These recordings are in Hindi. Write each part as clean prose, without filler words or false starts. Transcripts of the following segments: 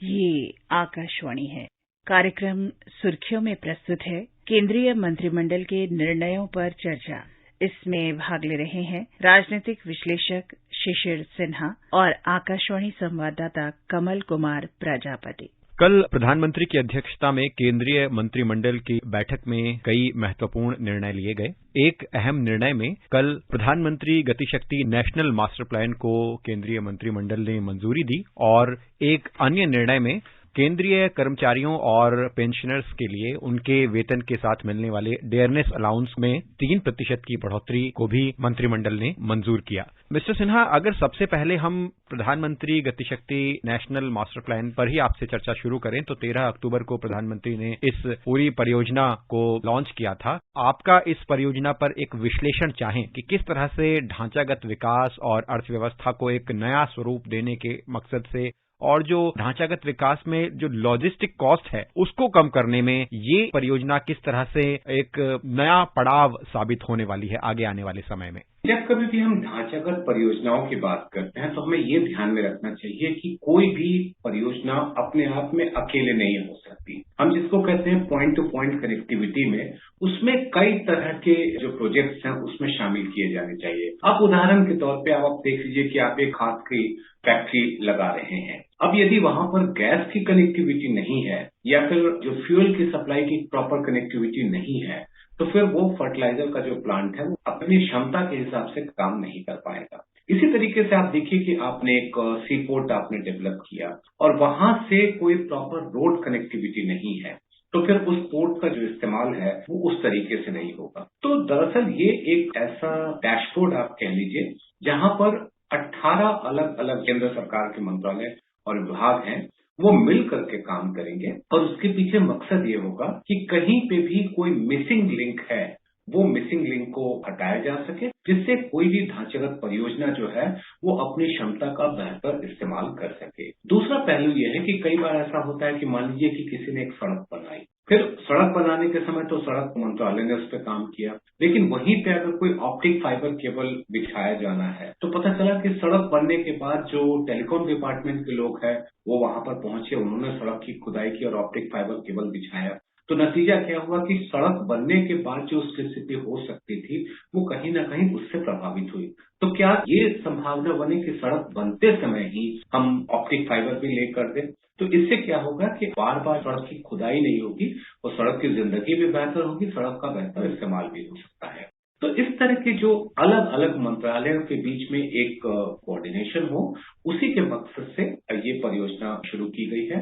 ये आकाशवाणी है। कार्यक्रम सुर्खियों में प्रस्तुत है केंद्रीय मंत्रिमंडल के निर्णयों पर चर्चा। इसमें भाग ले रहे हैं राजनीतिक विश्लेषक शिशिर सिन्हा और आकाशवाणी संवाददाता कमल कुमार प्रजापति। कल प्रधानमंत्री की अध्यक्षता में केंद्रीय मंत्रिमंडल की बैठक में कई महत्वपूर्ण निर्णय लिए गए। एक अहम निर्णय में कल प्रधानमंत्री गतिशक्ति नेशनल मास्टर प्लान को केंद्रीय मंत्रिमंडल ने मंजूरी दी और एक अन्य निर्णय में केंद्रीय कर्मचारियों और पेंशनर्स के लिए उनके वेतन के साथ मिलने वाले डेयरनेस अलाउंस में 3% की बढ़ोतरी को भी मंत्रिमंडल ने मंजूर किया। मिस्टर सिन्हा, अगर सबसे पहले हम प्रधानमंत्री गतिशक्ति नेशनल मास्टर प्लान पर ही आपसे चर्चा शुरू करें तो 13 अक्टूबर को प्रधानमंत्री ने इस पूरी परियोजना को लॉन्च किया था। आपका इस परियोजना पर एक विश्लेषण चाहें कि किस तरह से ढांचागत विकास और अर्थव्यवस्था को एक नया स्वरूप देने के मकसद से और जो ढांचागत विकास में जो लॉजिस्टिक कॉस्ट है उसको कम करने में ये परियोजना किस तरह से एक नया पड़ाव साबित होने वाली है आगे आने वाले समय में। जब कभी भी हम ढांचागत परियोजनाओं की बात करते हैं तो हमें ये ध्यान में रखना चाहिए कि कोई भी परियोजना अपने आप में अकेले नहीं हो सकती। हम जिसको कहते हैं पॉइंट टू पॉइंट कनेक्टिविटी में, उसमें कई तरह के जो प्रोजेक्ट्स हैं उसमें शामिल किए जाने चाहिए। अब उदाहरण के तौर पे आप देख लीजिए कि आप एक खाद की फैक्ट्री लगा रहे हैं। अब यदि वहां पर गैस की कनेक्टिविटी नहीं है या फिर जो फ्यूल की सप्लाई की प्रॉपर कनेक्टिविटी नहीं है तो फिर वो फर्टिलाइजर का जो प्लांट है वो अपनी क्षमता के हिसाब से काम नहीं कर पाएगा। इसी तरीके से आप देखिए कि आपने एक सी पोर्ट आपने डेवलप किया और वहां से कोई प्रॉपर रोड कनेक्टिविटी नहीं है तो फिर उस पोर्ट का जो इस्तेमाल है वो उस तरीके से नहीं होगा। तो दरअसल ये एक ऐसा डैशबोर्ड आप कह लीजिए जहां पर 18 अलग अलग केंद्र सरकार के मंत्रालय और विभाग हैं, वो मिल करके काम करेंगे और उसके पीछे मकसद ये होगा कि कहीं पे भी कोई मिसिंग लिंक है वो मिसिंग लिंक को हटाया जा सके, जिससे कोई भी ढांचागत परियोजना जो है वो अपनी क्षमता का बेहतर इस्तेमाल कर सके। दूसरा पहलू यह है कि कई बार ऐसा होता है कि मान लीजिए कि किसी ने एक सड़क बनाई, फिर सड़क बनाने के समय तो सड़क मंत्रालय ने उस पर काम किया, लेकिन वहीं पे अगर कोई ऑप्टिक फाइबर केबल बिछाया जाना है तो पता चला कि सड़क बनने के बाद जो टेलीकॉम डिपार्टमेंट के लोग हैं वो वहां पर पहुंचे, उन्होंने सड़क की खुदाई की और ऑप्टिक फाइबर केबल बिछाया। तो नतीजा क्या हुआ कि सड़क बनने के बाद जो उसकी स्थिति हो सकती थी वो कहीं ना कहीं उससे प्रभावित हुई। तो क्या ये संभावना बने कि सड़क बनते समय ही हम ऑप्टिक फाइबर भी ले कर दें? तो इससे क्या होगा कि बार बार सड़क की खुदाई नहीं होगी और सड़क की जिंदगी भी बेहतर होगी, सड़क का बेहतर इस्तेमाल भी हो सकता है। तो इस तरह के जो अलग अलग मंत्रालयों के बीच में एक कोऑर्डिनेशन हो, उसी के मकसद से ये परियोजना शुरू की गई है,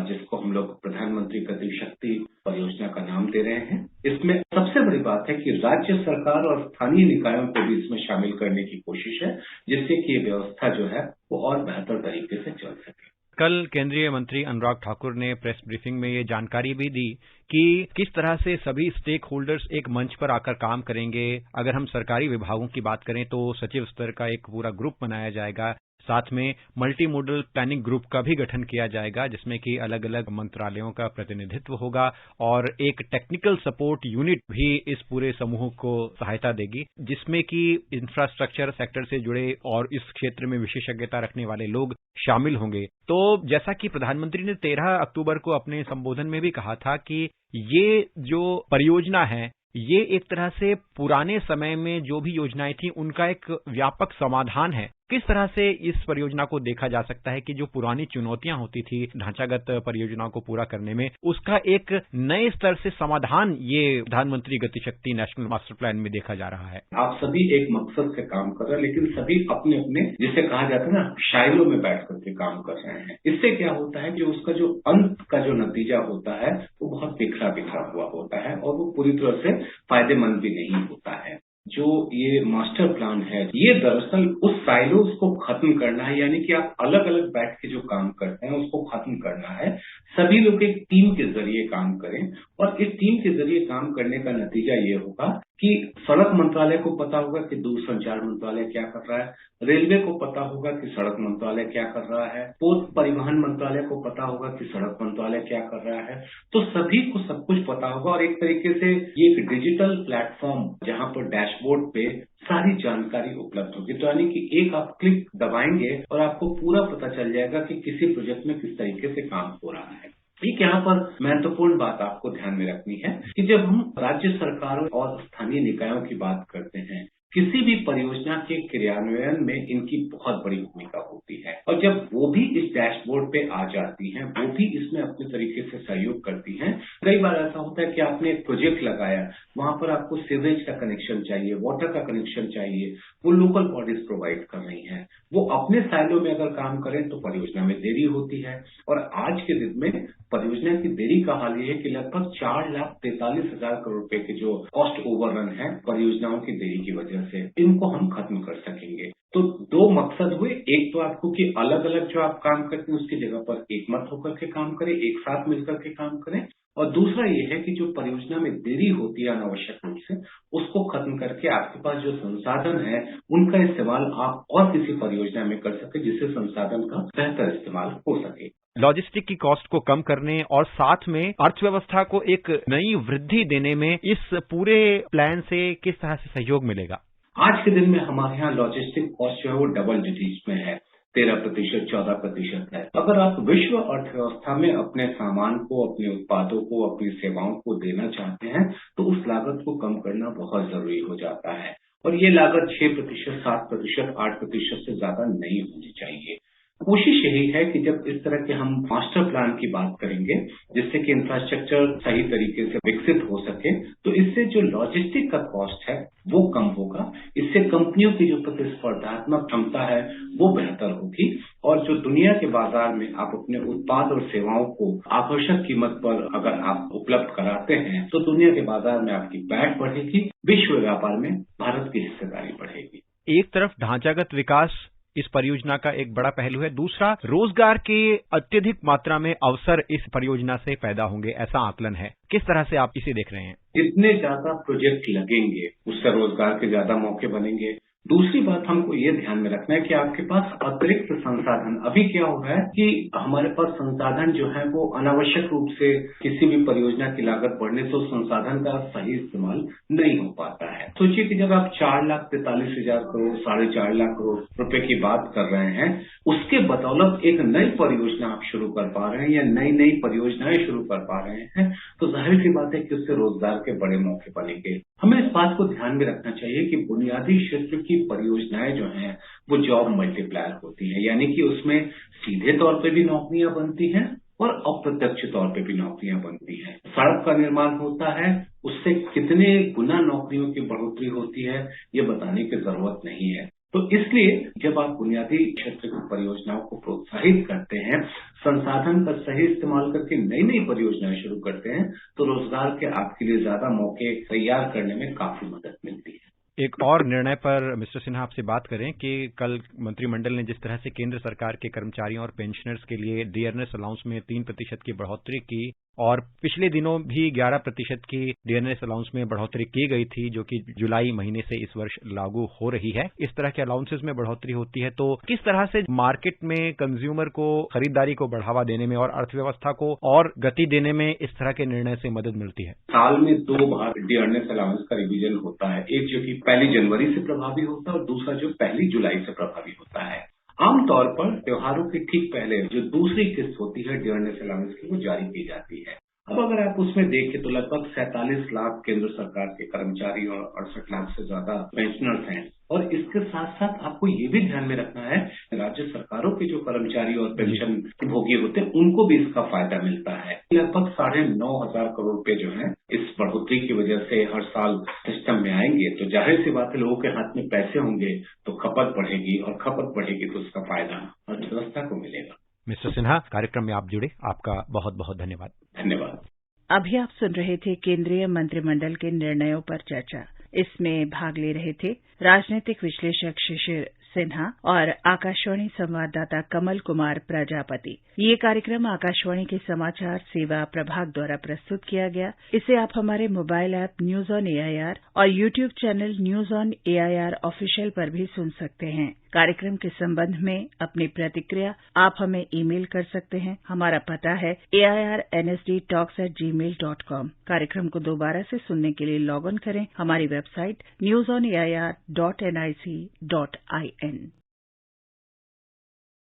जिसको हम लोग प्रधानमंत्री गतिशक्ति परियोजना का नाम दे रहे हैं। इसमें सबसे बड़ी बात है कि राज्य सरकार और स्थानीय निकायों को भी इसमें शामिल करने की कोशिश है, जिससे कि ये व्यवस्था जो है वो और बेहतर तरीके से चल सके। कल केंद्रीय मंत्री अनुराग ठाकुर ने प्रेस ब्रीफिंग में ये जानकारी भी दी कि किस तरह से सभी स्टेक होल्डर्स एक मंच पर आकर काम करेंगे। अगर हम सरकारी विभागों की बात करें तो सचिव स्तर का एक पूरा ग्रुप बनाया जाएगा, साथ में मल्टी मोडल प्लानिंग ग्रुप का भी गठन किया जाएगा जिसमें कि अलग अलग मंत्रालयों का प्रतिनिधित्व होगा और एक टेक्निकल सपोर्ट यूनिट भी इस पूरे समूह को सहायता देगी जिसमें कि इंफ्रास्ट्रक्चर सेक्टर से जुड़े और इस क्षेत्र में विशेषज्ञता रखने वाले लोग शामिल होंगे। तो जैसा कि प्रधानमंत्री ने 13 अक्टूबर को अपने संबोधन में भी कहा था कि ये जो परियोजना है ये एक तरह से पुराने समय में जो भी योजनाएं थी उनका एक व्यापक समाधान है। किस तरह से इस परियोजना को देखा जा सकता है कि जो पुरानी चुनौतियां होती थी ढांचागत परियोजनाओं को पूरा करने में, उसका एक नए स्तर से समाधान ये प्रधानमंत्री गतिशक्ति नेशनल मास्टर प्लान में देखा जा रहा है। आप सभी एक मकसद से काम कर रहे हैं, लेकिन सभी अपने अपने जिसे कहा जाता है ना शाइलों में बैठ करके काम कर रहे हैं। इससे क्या होता है कि उसका जो अंत का जो नतीजा होता है वो बहुत बिखरा बिखरा हुआ होता है और वो पूरी तरह से फायदेमंद भी नहीं होता है। जो ये मास्टर प्लान है ये दरअसल उस साइलोज को खत्म करना है, यानी कि आप अलग अलग बैठ के जो काम करते हैं उसको खत्म करना है। सभी लोग एक टीम के जरिए काम करें और इस टीम के जरिए काम करने का नतीजा ये होगा कि सड़क मंत्रालय को पता होगा कि दूरसंचार मंत्रालय क्या कर रहा है, रेलवे को पता होगा कि सड़क मंत्रालय क्या कर रहा है, पोत परिवहन मंत्रालय को पता होगा कि सड़क मंत्रालय क्या कर रहा है। तो सभी को सब कुछ पता होगा और एक तरीके से ये एक डिजिटल प्लेटफॉर्म जहां पर डैशबोर्ड पे सारी जानकारी उपलब्ध होगी। तो यानी कि एक आप क्लिक दबाएंगे और आपको पूरा पता चल जाएगा कि किसी प्रोजेक्ट में किस तरीके से काम हो रहा है। एक यहाँ पर महत्वपूर्ण बात आपको ध्यान में रखनी है कि जब हम राज्य सरकारों और स्थानीय निकायों की बात करते हैं, किसी भी परियोजना के क्रियान्वयन में इनकी बहुत बड़ी भूमिका होती है और जब वो भी इस डैशबोर्ड पे आ जाती हैं, वो भी इसमें अपने तरीके से सहयोग करती हैं। कई बार ऐसा होता है कि आपने एक प्रोजेक्ट लगाया, वहां पर आपको सीवरेज का कनेक्शन चाहिए, वाटर का कनेक्शन चाहिए, वो लोकल बॉडीज प्रोवाइड कर रही हैं। वो अपने साइलो में अगर काम करें तो परियोजना में देरी होती है और आज के दिन में परियोजना की देरी का हाल ये है कि लगभग 4,43,000 करोड़ रुपए के जो कॉस्ट ओवररन है परियोजनाओं की देरी की वजह से, इनको हम खत्म कर सकेंगे। तो दो मकसद हुए, एक तो आपको कि अलग अलग जो आप काम करते हैं उसकी जगह पर एक मत होकर के काम करें, एक साथ मिलकर के काम करें, और दूसरा ये है कि जो परियोजना में देरी होती है अनावश्यक रूप से, उसको खत्म करके आपके पास जो संसाधन है उनका इस्तेमाल आप और किसी परियोजना में कर सके जिससे संसाधन का बेहतर इस्तेमाल हो सके। लॉजिस्टिक की कॉस्ट को कम करने और साथ में अर्थव्यवस्था को एक नई वृद्धि देने में इस पूरे प्लान से किस तरह से सहयोग मिलेगा? आज के दिन में हमारे यहाँ लॉजिस्टिक कॉस्ट जो है वो डबल डिजिट में है, 13%, 14% है। अगर आप विश्व अर्थव्यवस्था में अपने सामान को, अपने उत्पादों को, अपनी सेवाओं को देना चाहते हैं तो उस लागत को कम करना बहुत जरूरी हो जाता है और ये लागत 6%, 7%, 8% से ज्यादा नहीं होनी चाहिए। कोशिश यही है कि जब इस तरह के हम मास्टर प्लान की बात करेंगे जिससे कि इंफ्रास्ट्रक्चर सही तरीके से विकसित हो सके, तो इससे जो लॉजिस्टिक का कॉस्ट है वो कम होगा। इससे कंपनियों की जो प्रतिस्पर्धात्मक क्षमता है वो बेहतर होगी और जो दुनिया के बाजार में आप अपने उत्पाद और सेवाओं को आकर्षक कीमत पर अगर आप उपलब्ध कराते हैं तो दुनिया के बाजार में आपकी पैठ बढ़ेगी, विश्व व्यापार में भारत की हिस्सेदारी बढ़ेगी। एक तरफ ढांचागत विकास इस परियोजना का एक बड़ा पहलू है, दूसरा रोजगार के अत्यधिक मात्रा में अवसर इस परियोजना से पैदा होंगे, ऐसा आकलन है। किस तरह से आप इसे देख रहे हैं? जितने ज्यादा प्रोजेक्ट लगेंगे उससे रोजगार के ज्यादा मौके बनेंगे। दूसरी बात हमको ये ध्यान में रखना है कि आपके पास अतिरिक्त संसाधन, अभी क्या हो रहा है कि हमारे पास संसाधन जो है वो अनावश्यक रूप से किसी भी परियोजना की लागत बढ़ने से उस संसाधन का सही इस्तेमाल नहीं हो पाता है। सोचिए कि जब आप 4,43,000 करोड़, 4.5 लाख करोड़ रुपए की बात कर रहे हैं, उसके बदौलत एक नई परियोजना आप शुरू कर पा रहे हैं या नई परियोजनाएं शुरू कर पा रहे हैं, तो जाहिर सी बात है कि उससे रोजगार के बड़े मौके बनेंगे। हमें इस बात को ध्यान में रखना चाहिए कि बुनियादी क्षेत्र की परियोजनाएं जो हैं वो जॉब मल्टीप्लायर होती है, यानी कि उसमें सीधे तौर पे भी नौकरियां बनती हैं और अप्रत्यक्ष तौर पे भी नौकरियां बनती हैं। सड़क का निर्माण होता है, उससे कितने गुना नौकरियों की बढ़ोतरी होती है ये बताने की जरूरत नहीं है। तो इसलिए जब आप बुनियादी क्षेत्र की परियोजनाओं को प्रोत्साहित करते हैं, संसाधन का सही इस्तेमाल करके नई परियोजनाएं शुरू करते हैं, तो रोजगार के आपके लिए ज्यादा मौके तैयार करने में काफी मदद मिलती है। एक और निर्णय पर मिस्टर सिन्हा आपसे बात करें कि कल मंत्रिमंडल ने जिस तरह से केंद्र सरकार के कर्मचारियों और पेंशनर्स के लिए डियरनेस अलाउंस में 3% की बढ़ोतरी की और पिछले दिनों भी 11% की डियरनेस अलाउंस में बढ़ोतरी की गई थी, जो कि जुलाई महीने से इस वर्ष लागू हो रही है। इस तरह के अलाउंसेस में बढ़ोतरी होती है तो किस तरह से मार्केट में कंज्यूमर को खरीदारी को बढ़ावा देने में और अर्थव्यवस्था को और गति देने में इस तरह के निर्णय से मदद मिलती है? साल में 2 बार डियरनेस अलाउंस का रिवीजन होता है, एक जो कि 1 जनवरी से प्रभावी होता है और दूसरा जो 1 जुलाई से प्रभावी होता है। आमतौर पर त्योहारों के ठीक पहले जो दूसरी किस्त होती है डियरनेस अलाउंस की, वो जारी की जाती है। अब अगर आप उसमें देखें तो लगभग 47 लाख केंद्र सरकार के कर्मचारी और 68 लाख से ज्यादा पेंशनर्स हैं और इसके साथ साथ आपको ये भी ध्यान में रखना है राज्य सरकारों के जो कर्मचारी और पेंशन भोगी होते हैं उनको भी इसका फायदा मिलता है। लगभग 9,500 करोड़ रुपए जो है इस बढ़ोतरी की वजह से हर साल सिस्टम में आएंगे, तो जाहिर सी बात है लोगों के हाथ में पैसे होंगे तो खपत बढ़ेगी और खपत बढ़ेगी तो उसका फायदा अर्थव्यवस्था को मिलेगा। मिस्टर सिन्हा, कार्यक्रम में आप जुड़े, आपका बहुत बहुत धन्यवाद। धन्यवाद। अभी आप सुन रहे थे केंद्रीय मंत्रिमंडल के निर्णयों पर चर्चा। इसमें भाग ले रहे थे राजनीतिक विश्लेषक शिशिर सिन्हा और आकाशवाणी संवाददाता कमल कुमार प्रजापति। ये कार्यक्रम आकाशवाणी के समाचार सेवा प्रभाग द्वारा प्रस्तुत किया गया। इसे आप हमारे mobile app news on AIR और YouTube channel news on AIR official पर भी सुन सकते हैं। कार्यक्रम के संबंध में अपनी प्रतिक्रिया आप हमें ईमेल कर सकते हैं। हमारा पता है airnsdtalks@gmail.com। कार्यक्रम को दोबारा से सुनने के लिए लॉग ऑन करें हमारी वेबसाइट newsonair.nic.in।